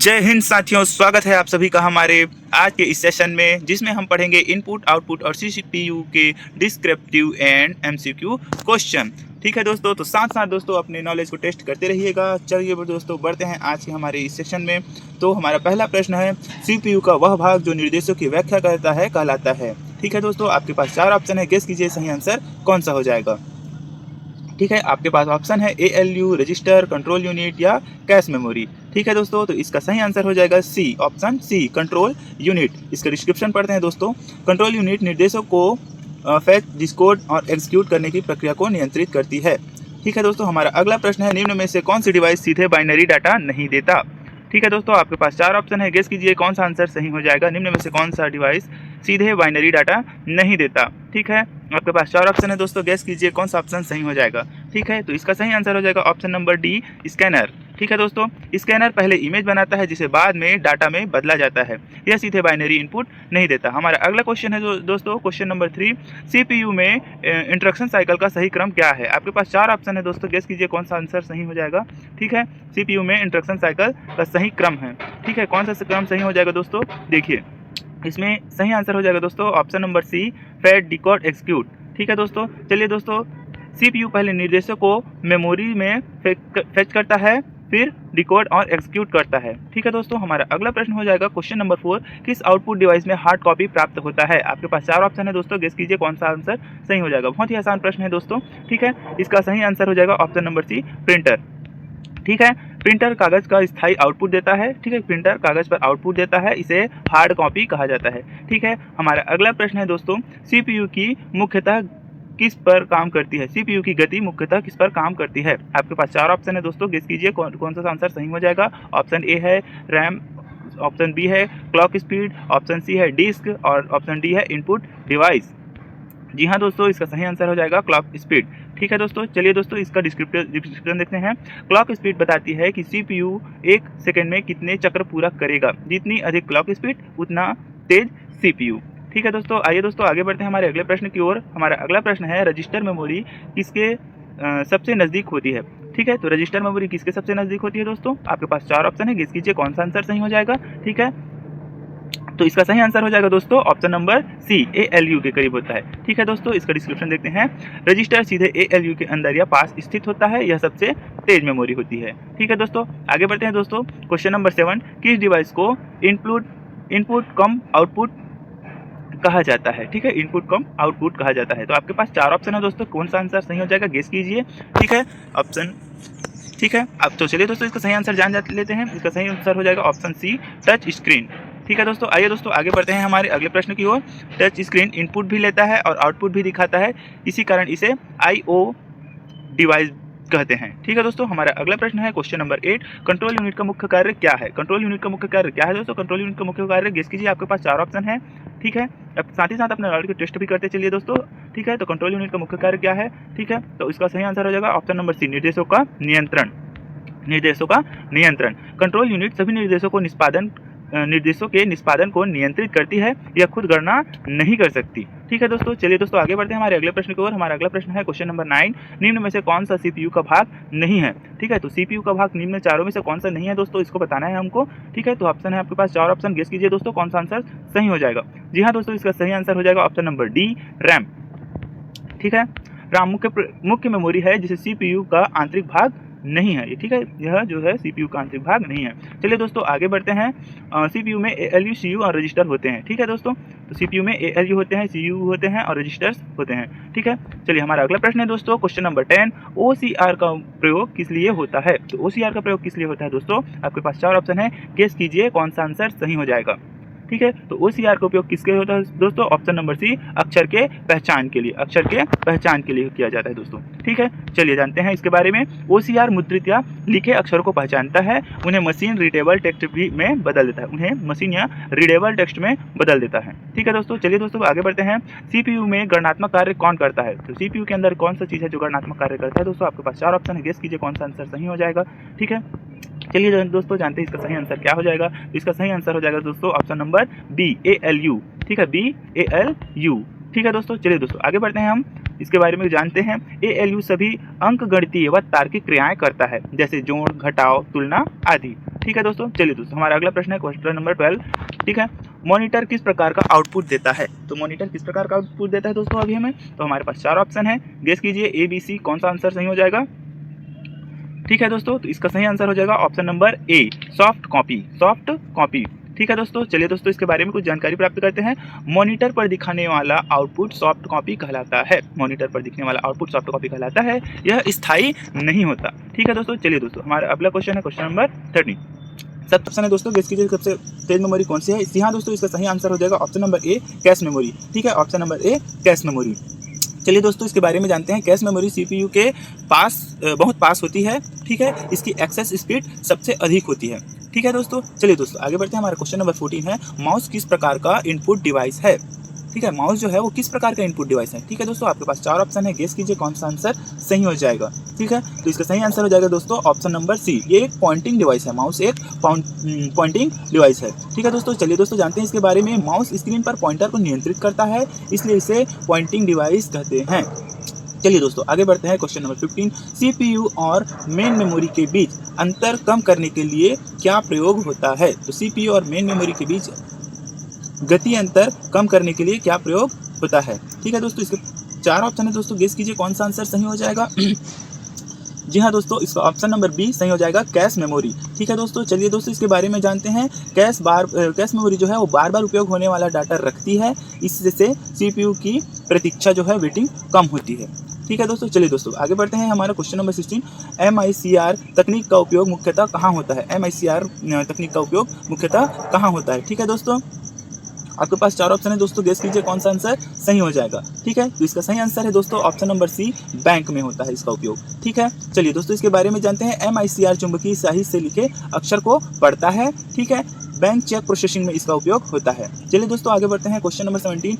जय हिंद साथियों, स्वागत है आप सभी का हमारे आज के इस सेशन में, जिसमें हम पढ़ेंगे इनपुट, आउटपुट और सीपीयू के डिस्क्रिप्टिव एंड एमसीक्यू क्वेश्चन। ठीक है दोस्तों, तो साथ साथ दोस्तों अपने नॉलेज को टेस्ट करते रहिएगा। चलिए दोस्तों बढ़ते हैं आज के हमारे इस सेशन में। तो हमारा पहला प्रश्न है, सीपीयू का वह भाग जो निर्देशों की व्याख्या करता है कहलाता है। ठीक है दोस्तों, आपके पास 4 ऑप्शन है, गेस कीजिए सही आंसर कौन सा हो जाएगा। ठीक है, आपके पास ऑप्शन है ALU, रजिस्टर, कंट्रोल यूनिट या कैश मेमोरी। ठीक है दोस्तों, तो इसका सही आंसर हो जाएगा सी, ऑप्शन सी, कंट्रोल यूनिट। इसका डिस्क्रिप्शन पढ़ते हैं दोस्तों। कंट्रोल यूनिट निर्देशों को फैच, डिकोड और एग्जीक्यूट करने की प्रक्रिया को नियंत्रित करती है। ठीक है दोस्तों, हमारा अगला प्रश्न है, निम्न में से कौन सी डिवाइस सीधे बाइनरी डाटा नहीं देता। ठीक है दोस्तों, आपके पास 4 ऑप्शन है, गेस कीजिए कौन सा आंसर सही हो जाएगा। निम्न में से कौन सा डिवाइस सीधे बाइनरी डाटा नहीं देता। ठीक है, आपके पास 4 ऑप्शन है दोस्तों, गेस कीजिए कौन सा ऑप्शन सही हो जाएगा। ठीक है, तो इसका सही आंसर हो जाएगा ऑप्शन नंबर डी, स्कैनर। ठीक है दोस्तों, स्कैनर पहले इमेज बनाता है जिसे बाद में डाटा में बदला जाता है। यह सीधे बाइनरी इनपुट नहीं देता। हमारा अगला क्वेश्चन है दोस्तों, क्वेश्चन नंबर 3, सीपीयू में इंस्ट्रक्शन साइकिल का सही क्रम क्या है। आपके पास 4 ऑप्शन है दोस्तों, गेस कीजिए कौन सा आंसर सही हो जाएगा। ठीक है, सीपीयू में इंस्ट्रक्शन साइकिल का सही क्रम है। ठीक है, कौन सा क्रम सही हो जाएगा दोस्तों, देखिए इसमें सही आंसर हो जाएगा दोस्तों option number C, fetch, decode, execute. ठीक है दोस्तों, चलिए दोस्तों, सीपीयू पहले निर्देशों को मेमोरी में फैच करता है, फिर डिकोड और एग्जीक्यूट करता है। ठीक है दोस्तों, हमारा अगला प्रश्न हो जाएगा क्वेश्चन नंबर 4, किस आउटपुट डिवाइस में हार्ड कॉपी प्राप्त होता है। आपके पास 4 ऑप्शन है दोस्तों, गेस कीजिए कौन सा आंसर सही हो जाएगा। बहुत ही आसान प्रश्न है दोस्तों। ठीक है, इसका सही आंसर हो जाएगा ऑप्शन नंबर सी, प्रिंटर। ठीक है, प्रिंटर कागज का स्थायी आउटपुट देता है। ठीक है, प्रिंटर कागज पर आउटपुट देता है, इसे हार्ड कॉपी कहा जाता है। ठीक है, हमारा अगला प्रश्न है दोस्तों, सीपीयू की मुख्यतः किस पर काम करती है। सीपीयू की गति मुख्यतः किस पर काम करती है। आपके पास 4 ऑप्शन है दोस्तों, गेस कीजिए कौन सा आंसर सही हो जाएगा। ऑप्शन ए है रैम, ऑप्शन बी है क्लॉक स्पीड, ऑप्शन सी है डिस्क और ऑप्शन डी है इनपुट डिवाइस। जी हाँ दोस्तों, इसका सही आंसर हो जाएगा क्लॉक स्पीड। ठीक है दोस्तों, चलिए दोस्तों इसका डिस्क्रिप्शन देखते हैं। क्लॉक स्पीड बताती है कि सीपीयू 1 सेकंड में कितने चक्र पूरा करेगा। जितनी अधिक क्लॉक स्पीड उतना तेज सीपीयू। ठीक है दोस्तों, आइए दोस्तों आगे बढ़ते हैं हमारे अगले प्रश्न की ओर। हमारा अगला प्रश्न है, रजिस्टर मेमोरी किसके सबसे नज़दीक होती है। ठीक है, तो रजिस्टर मेमोरी किसके सबसे नज़दीक होती है दोस्तों। आपके पास 4 ऑप्शन है, गेस कीजिए कौन सा आंसर सही हो जाएगा। ठीक है, तो इसका सही आंसर हो जाएगा दोस्तों ऑप्शन नंबर सी, ALU के करीब होता है। ठीक है दोस्तों, इसका डिस्क्रिप्शन देखते हैं। रजिस्टर सीधे ALU के अंदर या पास स्थित होता है, यह सबसे तेज मेमोरी होती है। ठीक है दोस्तों, आगे बढ़ते हैं दोस्तों। क्वेश्चन नंबर 7, किस डिवाइस को इनपुट कम आउटपुट कहा जाता है। ठीक है, इनपुट कम आउटपुट कहा जाता है। तो आपके पास 4 ऑप्शन है दोस्तों, कौन सा आंसर सही हो जाएगा, गेस कीजिए। ठीक है, ऑप्शन, ठीक है, अब तो चलिए दोस्तों इसका सही आंसर जान लेते हैं। इसका सही आंसर हो जाएगा ऑप्शन सी, टच स्क्रीन। ठीक है दोस्तों, आइए दोस्तों आगे बढ़ते हैं हमारे अगले प्रश्न की ओर। टच स्क्रीन इनपुट भी लेता है और आउटपुट भी दिखाता है, इसी कारण इसे IO डिवाइस कहते हैं। ठीक है दोस्तों, हमारा अगला प्रश्न है क्वेश्चन नंबर 8, कंट्रोल यूनिट का मुख्य कार्य क्या है। कंट्रोल यूनिट का मुख्य कार्य क्या है दोस्तों। कंट्रोल यूनिट का मुख्य कार्य गेस कीजिए। आपके पास 4 ऑप्शन है। ठीक है, अब साथ ही साथ अपने नॉलेज को टेस्ट भी करते चलिए दोस्तों। ठीक है, तो कंट्रोल यूनिट का मुख्य कार्य क्या है। ठीक है, तो इसका सही आंसर हो जाएगा ऑप्शन नंबर सी, निर्देशों का नियंत्रण। निर्देशों का नियंत्रण। कंट्रोल यूनिट सभी निर्देशों के निष्पादन को नियंत्रित करती है, यह खुद गणना नहीं कर सकती। ठीक है दोस्तों, चलिए दोस्तों आगे बढ़ते हैं हमारे अगले प्रश्न की ओर। हमारा अगला प्रश्न है क्वेश्चन नंबर 9, निम्न में से कौन सा सीपीयू का भाग नहीं है। ठीक है, तो सीपीयू का भाग निम्न चारों में से कौन सा नहीं है दोस्तों, इसको बताना है हमको। ठीक है, तो ऑप्शन है आपके पास 4 ऑप्शन, गेस कीजिए दोस्तों कौन सा आंसर सही हो जाएगा। जी हाँ दोस्तों, इसका सही आंसर हो जाएगा ऑप्शन नंबर डी, रैम। ठीक है, रैम मुख्य मेमोरी है जिसे सीपीयू का आंतरिक भाग नहीं है। ठीक है, यह जो है सीपीयू का आंतरिक भाग नहीं है। चलिए दोस्तों आगे बढ़ते हैं। सीपीयू में ALU, CU और रजिस्टर होते हैं। ठीक है दोस्तों, तो सीपीयू में ALU होते हैं, CU होते हैं और रजिस्टर्स होते हैं। ठीक है, चलिए हमारा अगला प्रश्न है दोस्तों क्वेश्चन नंबर 10, OCR का प्रयोग किस लिए होता है। तो OCR का प्रयोग किस लिए होता है दोस्तों। आपके पास 4 ऑप्शन है, गेस कीजिए कौन सा आंसर सही हो जाएगा। ठीक है, तो OCR का उपयोग किसके होता है दोस्तों। ऑप्शन नंबर सी, अक्षर के पहचान के लिए। अक्षर के पहचान के लिए किया जाता है दोस्तों। ठीक है, चलिए जानते हैं इसके बारे में। OCR मुद्रित या लिखे अक्षरों को पहचानता है, उन्हें मशीन रीडेबल टेक्स्ट में बदल देता है। उन्हें मशीन या रीडेबल टेक्स्ट में बदल देता है। ठीक है दोस्तों, चलिए दोस्तों आगे बढ़ते हैं। सीपीयू में गणनात्मक कार्य कौन करता है। तो सीपीयू के अंदर कौन सा चीज़ है जो गणनात्मक कार्य करता है दोस्तों। आपके पास 4 ऑप्शन है, गेस कीजिए कौन सा आंसर सही हो जाएगा। ठीक है, चलिए दोस्तों जानते हैं इसका सही आंसर क्या हो जाएगा। इसका सही आंसर हो जाएगा दोस्तों ऑप्शन नंबर बी, ALU। ठीक है, BALU। ठीक है दोस्तों, चलिए दोस्तों आगे बढ़ते हैं हम। इसके बारे में जानते हैं। ALU सभी अंकगणितीय व तार्किक क्रियाएं करता है, जैसे जोड़, घटाव, तुलना आदि। ठीक है दोस्तों, चलिए दोस्तों हमारा अगला प्रश्न है क्वेश्चन नंबर 12। ठीक है, मॉनिटर किस प्रकार का आउटपुट देता है? तो मॉनिटर किस प्रकार का आउटपुट देता है दोस्तों अभी हमें? तो हमारे पास 4 ऑप्शन है, गेस कीजिए ABC, कौन सा आंसर सही हो जाएगा? ठीक है दोस्तों, तो इसका सही आंसर हो जाएगा option number A, soft copy, soft copy. ठीक है दोस्तों, चलिए दोस्तों इसके बारे में कुछ जानकारी प्राप्त करते हैं। मॉनिटर पर दिखाने वाला आउटपुट सॉफ्ट कॉपी कहलाता है। मॉनिटर पर दिखने वाला आउटपुट सॉफ्ट कॉपी कहलाता है, यह स्थायी नहीं होता। ठीक है दोस्तों, चलिए दोस्तों हमारा अगला क्वेश्चन है क्वेश्चन नंबर 13। सब ऑप्शन है दोस्तों, गेस कीजिए सबसे तेज मेमोरी कौन सी है? जी हाँ दोस्तों, इसका सही आंसर हो जाएगा option number A, cache memory. ठीक है, option number A, cache memory. चलिए दोस्तों इसके बारे में जानते हैं। कैश मेमोरी CPU के पास बहुत पास होती है। ठीक है, इसकी एक्सेस स्पीड सबसे अधिक होती है। ठीक है दोस्तों, चलिए दोस्तों आगे बढ़ते हैं। हमारा क्वेश्चन नंबर 14 है, माउस किस प्रकार का इनपुट डिवाइस है? ठीक है, माउस जो है वो किस प्रकार का इनपुट डिवाइस है? ठीक है दोस्तों, आपके पास 4 ऑप्शन है, गेस कीजिए कौन सा आंसर सही हो जाएगा। ठीक है, तो इसका सही आंसर हो जाएगा दोस्तों ऑप्शन नंबर C, ये एक पॉइंटिंग डिवाइस है। माउस एक पॉइंटिंग डिवाइस है। ठीक है दोस्तों, चलिए दोस्तों जानते हैं इसके बारे में। माउस स्क्रीन पर पॉइंटर को नियंत्रित करता है, इसलिए इसे पॉइंटिंग डिवाइस कहते हैं। चलिए दोस्तों आगे बढ़ते हैं क्वेश्चन नंबर 15। CPU और मेन मेमोरी के बीच अंतर कम करने के लिए क्या प्रयोग होता है? तो CPU और मेन मेमोरी के बीच गति अंतर कम करने के लिए क्या प्रयोग होता है? ठीक है दोस्तों, इसके 4 ऑप्शन है दोस्तों, गेस कीजिए कौन सा आंसर सही हो जाएगा। जी हाँ दोस्तों, इसका ऑप्शन नंबर B सही हो जाएगा, कैश मेमोरी। ठीक है दोस्तों, चलिए दोस्तों इसके बारे में जानते हैं। कैश मेमोरी जो है वो बार बार उपयोग होने वाला डाटा रखती है, इससे CPU की प्रतीक्षा जो है वेटिंग कम होती है। ठीक है दोस्तों, चलिए दोस्तों आगे बढ़ते हैं। हमारा क्वेश्चन नंबर 16, MICR तकनीक का उपयोग मुख्यतः कहाँ होता है? MICR तकनीक का उपयोग मुख्यतः कहाँ होता है? ठीक है दोस्तों, आपके पास 4 ऑप्शन है दोस्तों, गेस कीजिए कौन सा आंसर सही हो जाएगा। ठीक है, तो इसका सही आंसर है दोस्तों ऑप्शन नंबर C, बैंक में होता है इसका उपयोग। ठीक है, चलिए दोस्तों इसके बारे में जानते हैं। MICR चुंबकीय स्याही से लिखे अक्षर को पढ़ता है। ठीक है, बैंक चेक प्रोसेसिंग में इसका उपयोग होता है। चलिए दोस्तों आगे बढ़ते हैं। क्वेश्चन नंबर 17,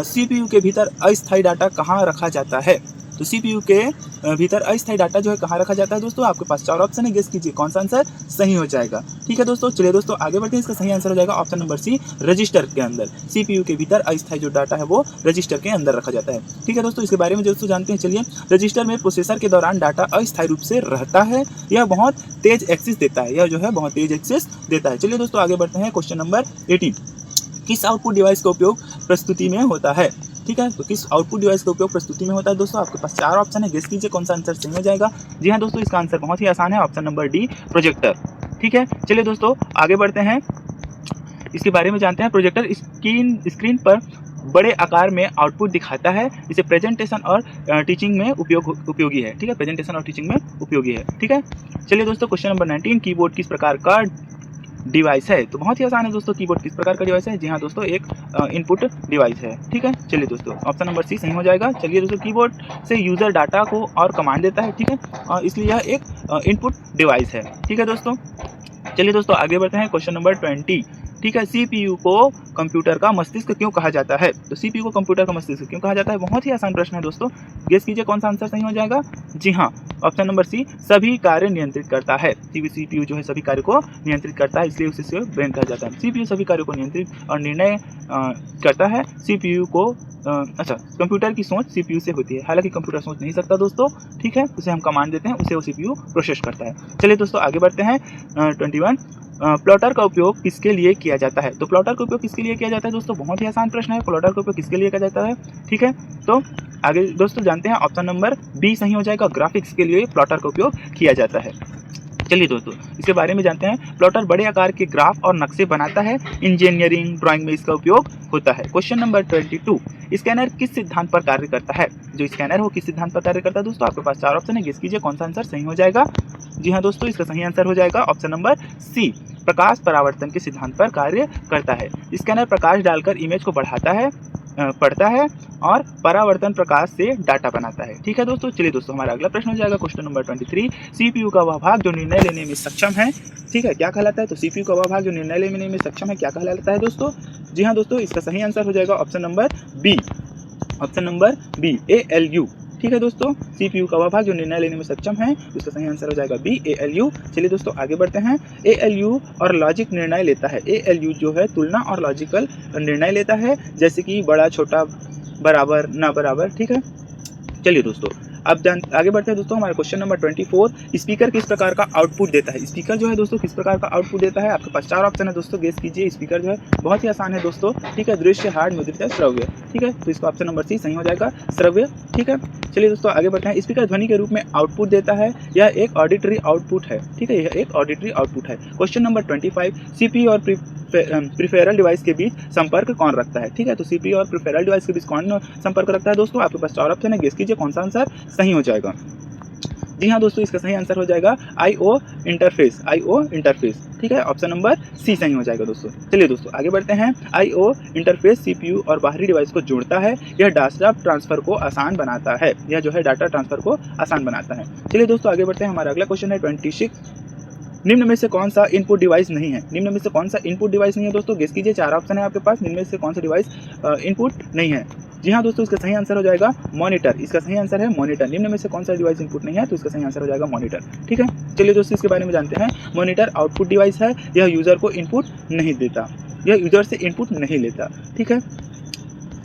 CPU के भीतर अस्थायी डाटा कहाँ रखा जाता है? तो CPU के भीतर अस्थायी डाटा जो है कहाँ रखा जाता है दोस्तों? आपके पास 4 ऑप्शन है, गेस कीजिए कौन सा आंसर सही हो जाएगा। ठीक है दोस्तों, चलिए दोस्तों आगे बढ़ते हैं। इसका सही आंसर हो जाएगा ऑप्शन नंबर C, रजिस्टर के अंदर। CPU के भीतर अस्थायी जो डाटा है वो रजिस्टर के अंदर रखा जाता है। ठीक है दोस्तों, इसके बारे में दोस्तों जानते हैं। चलिए, रजिस्टर में प्रोसेसर के दौरान डाटा अस्थायी रूप से रहता है, यह बहुत तेज एक्सेस देता है, यह जो है बहुत तेज एक्सेस देता है। चलिए दोस्तों आगे बढ़ते हैं। क्वेश्चन नंबर 18, किस आउटपुट डिवाइस का उपयोग प्रस्तुति में होता है? ठीक है, तो किस आउटपुट डिवाइस का उपयोग प्रस्तुति में होता है दोस्तों? आपके पास 4 ऑप्शन है, गेस कीजिए कौन सा आंसर सही हो जाएगा। जी हाँ दोस्तों, इसका आंसर बहुत ही आसान है, ऑप्शन नंबर D, प्रोजेक्टर। ठीक है, चलिए दोस्तों आगे बढ़ते हैं, इसके बारे में जानते हैं। प्रोजेक्टर स्क्रीन पर बड़े आकार में आउटपुट दिखाता है, इसे प्रेजेंटेशन और टीचिंग में उपयोगी है। ठीक है, प्रेजेंटेशन और टीचिंग में उपयोगी है। ठीक है, चलिए दोस्तों क्वेश्चन नंबर 19, कीबोर्ड किस प्रकार का डिवाइस है? तो बहुत ही आसान है दोस्तों, कीबोर्ड किस प्रकार का डिवाइस है? जी हाँ दोस्तों, एक इनपुट डिवाइस है। ठीक है, चलिए दोस्तों ऑप्शन नंबर C सही हो जाएगा। चलिए दोस्तों, कीबोर्ड से यूजर डाटा को और कमांड देता है। ठीक है, इसलिए यह एक इनपुट डिवाइस है। ठीक है दोस्तों, चलिए दोस्तों आगे बढ़ते हैं। क्वेश्चन नंबर 20, ठीक है, CPU को कंप्यूटर का मस्तिष्क क्यों कहा जाता है? तो CPU को कंप्यूटर का मस्तिष्क क्यों कहा जाता है? बहुत ही आसान प्रश्न है दोस्तों, गेस कीजिए कौन सा आंसर सही हो जाएगा। जी हाँ, ऑप्शन नंबर C, सभी कार्य नियंत्रित करता है। CPU जो है सभी कार्य को नियंत्रित करता है, इसलिए उसे ब्रेन कहा जाता है। CPU सभी कार्यों को नियंत्रित और निर्णय करता है। CPU को कंप्यूटर की सोच CPU से होती है, हालांकि कंप्यूटर सोच नहीं सकता दोस्तों। ठीक है, उसे हम कमांड देते हैं, उसे वो CPU प्रोसेस करता है। चलिए दोस्तों आगे बढ़ते हैं। 21, प्लॉटर का उपयोग किसके लिए किया जाता है? तो प्लॉटर का उपयोग किसके लिए किया जाता है दोस्तों? बहुत ही आसान प्रश्न है, प्लॉटर का उपयोग किसके लिए किया जाता है? ठीक है, तो आगे दोस्तों जानते हैं, ऑप्शन नंबर B सही हो जाएगा, ग्राफिक्स के लिए प्लॉटर का उपयोग किया जाता है। चलिए दोस्तों इसके बारे में जानते हैं। प्लॉटर बड़े आकार के ग्राफ और नक्शे बनाता है, इंजीनियरिंग ड्राइंग में इसका उपयोग होता है। क्वेश्चन नंबर 22, स्कैनर किस सिद्धांत पर कार्य करता है? जो स्कैनर हो किस सिद्धांत पर कार्य करता है दोस्तों? आपके पास 4 ऑप्शन है, गेस कीजिए कौन सा आंसर सही हो जाएगा। जी हाँ दोस्तों, इसका सही आंसर हो जाएगा ऑप्शन नंबर C, प्रकाश परावर्तन के सिद्धांत पर कार्य करता है। स्कैनर प्रकाश डालकर इमेज को पढ़ता है और परावर्तन प्रकाश से डाटा बनाता है। ठीक है दोस्तों, चलिए दोस्तों हमारा अगला प्रश्न हो जाएगा क्वेश्चन नंबर 23, CPU का वह भाग जो निर्णय लेने में सक्षम है, ठीक है, क्या कहलाता है? तो CPU का वह भाग जो निर्णय लेने में सक्षम है क्या कहलाता है दोस्तों? जी हाँ दोस्तों, इसका सही आंसर हो जाएगा ऑप्शन नंबर B, ALU। ठीक है दोस्तों, CPU का वह भाग जो निर्णय लेने में सक्षम है, इसका सही आंसर हो जाएगा B, ALU। चलिए दोस्तों आगे बढ़ते हैं। ALU और लॉजिक निर्णय लेता है। ALU जो है तुलना और लॉजिकल निर्णय लेता है, जैसे कि बड़ा, छोटा, बराबर, ना बराबर। ठीक है, चलिए दोस्तों, अब आगे बढ़ते हैं दोस्तों। हमारा क्वेश्चन नंबर 24, स्पीकर किस प्रकार का आउटपुट देता है। स्पीकर जो है दोस्तों किस प्रकार का आउटपुट देता है। आपके पास 4 ऑप्शन है दोस्तों, गेस कीजिए। स्पीकर जो है बहुत ही आसान है दोस्तों, ठीक है। दृश्य, हार्ड, मुद्रित, श्रव्य, ठीक है। तो इसका ऑप्शन नंबर सी सही हो जाएगा, श्रव्य, ठीक है। चलिए दोस्तों आगे बढ़ते हैं। स्पीकर ध्वनि के रूप में आउटपुट देता है, यह एक ऑडिटरी आउटपुट है, ठीक है। यह एक ऑडिटरी आउटपुट है। क्वेश्चन नंबर 25, सीपीयू और प्रिफेरल डिवाइस के बीच संपर्क कौन रखता है, ठीक है। तो सीपीयू और प्रिफेरल डिवाइस के बीच कौन संपर्क रखता है दोस्तों। आपके पास 4 ऑप्शन है, गेस कीजिए कौन सा आंसर सही हो जाएगा। जी हाँ दोस्तों, इसका सही आंसर हो जाएगा IO इंटरफेस, IO इंटरफेस, ठीक है। ऑप्शन नंबर सी सही हो जाएगा दोस्तों। चलिए दोस्तों आगे बढ़ते हैं। IO इंटरफेस CPU और बाहरी डिवाइस को जोड़ता है, यह डाटा ट्रांसफर को आसान बनाता है, यह जो है डाटा ट्रांसफर को आसान बनाता है। चलिए दोस्तों आगे बढ़ते हैं। हमारा अगला क्वेश्चन है 26, निम्न में से कौन सा इनपुट डिवाइस नहीं है। निम्न में से कौन सा इनपुट डिवाइस नहीं है दोस्तों, गेस कीजिए। 4 ऑप्शन है आपके पास, निम्न में से कौन सा डिवाइस इनपुट नहीं है। जी हाँ दोस्तों, इसका सही आंसर हो जाएगा मॉनिटर। इसका सही आंसर है मॉनिटर। निम्न में से कौन सा डिवाइस इनपुट नहीं है, तो इसका सही आंसर हो जाएगा मॉनिटर, ठीक है। चलिए दोस्तों इसके बारे में जानते हैं। मॉनिटर आउटपुट डिवाइस है, यह यूजर को इनपुट नहीं देता, यह यूजर से इनपुट नहीं लेता, ठीक है।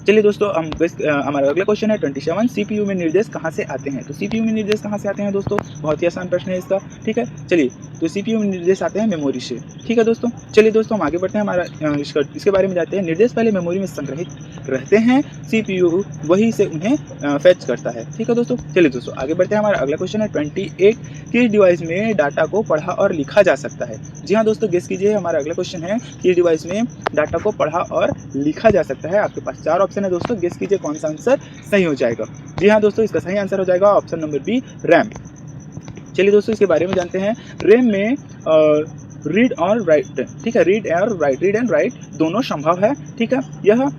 चलिए दोस्तों हमारा अगला क्वेश्चन है 27, सीपीयू में निर्देश कहाँ से आते हैं। तो सीपीयू में निर्देश कहाँ से आते हैं दोस्तों, बहुत ही आसान प्रश्न है इसका, ठीक है। चलिए, तो सीपीयू में निर्देश आते हैं मेमोरी से, ठीक है दोस्तों। चलिए दोस्तों हम आगे बढ़ते हैं। हमारा इसके बारे में जानते हैं। निर्देश पहले मेमोरी में संग्रहित रहते हैं, सीपीयू वही से उन्हें फेच करता है, ठीक है दोस्तों। चलिए दोस्तों आगे बढ़ते हैं। हमारा अगला क्वेश्चन है 28, किस डिवाइस में डाटा को पढ़ा और लिखा जा सकता है। जी हाँ दोस्तों, गेस कीजिए। हमारा अगला क्वेश्चन है, किस डिवाइस में डाटा को पढ़ा और लिखा जा सकता है। आपके पास 4 ऑप्शन है दोस्तों, गेस कीजिए कौन सा आंसर सही हो जाएगा। जी हाँ दोस्तों, इसका सही आंसर हो जाएगा ऑप्शन नंबर बी, रैम। चलिए दोस्तों इसके बारे में जानते हैं। रैम में रीड और राइट, ठीक है। रीड एंड राइट दोनों संभव है, ठीक है। यह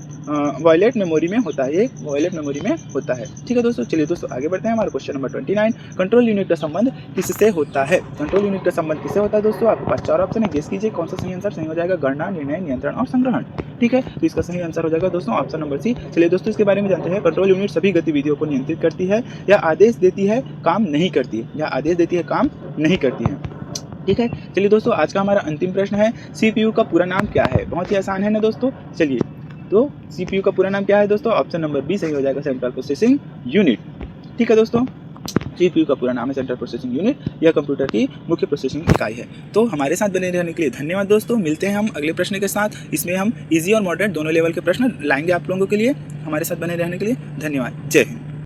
वॉयलेट मेमोरी में होता है, ये वॉयलेट मेमोरी में होता है, ठीक है दोस्तों। चलिए दोस्तों आगे बढ़ते हैं। हमारा क्वेश्चन नंबर 29, कंट्रोल यूनिट का संबंध किससे होता है। कंट्रोल यूनिट का संबंध किससे होता है दोस्तों। आपके पास 4 ऑप्शन है, गेस कीजिए कौन सा सही आंसर सही हो जाएगा। गणना, निर्णय, नियंत्रण और संग्रहण, ठीक है। तो इसका सही आंसर हो जाएगा दोस्तों ऑप्शन नंबर सी। चलिए दोस्तों इसके बारे में जानते हैं। कंट्रोल यूनिट सभी गतिविधियों को नियंत्रित करती है, या आदेश देती है, काम नहीं करती है, या आदेश देती है, काम नहीं करती है, ठीक है। चलिए दोस्तों आज का हमारा अंतिम प्रश्न है, सीपीयू का पूरा नाम क्या है। बहुत ही आसान है ना दोस्तों। चलिए, तो सीपीयू का पूरा नाम क्या है दोस्तों, ऑप्शन नंबर बी सही हो जाएगा, सेंट्रल प्रोसेसिंग यूनिट, ठीक है दोस्तों। सीपीयू का पूरा नाम है सेंट्रल प्रोसेसिंग यूनिट, यह कंप्यूटर की मुख्य प्रोसेसिंग इकाई है। तो हमारे साथ बने रहने के लिए धन्यवाद दोस्तों। मिलते हैं हम अगले प्रश्न के साथ। इसमें हम इजी और मॉडरेट दोनों लेवल के प्रश्न लाएंगे आप लोगों के लिए। हमारे साथ बने रहने के लिए धन्यवाद। जय हिंद।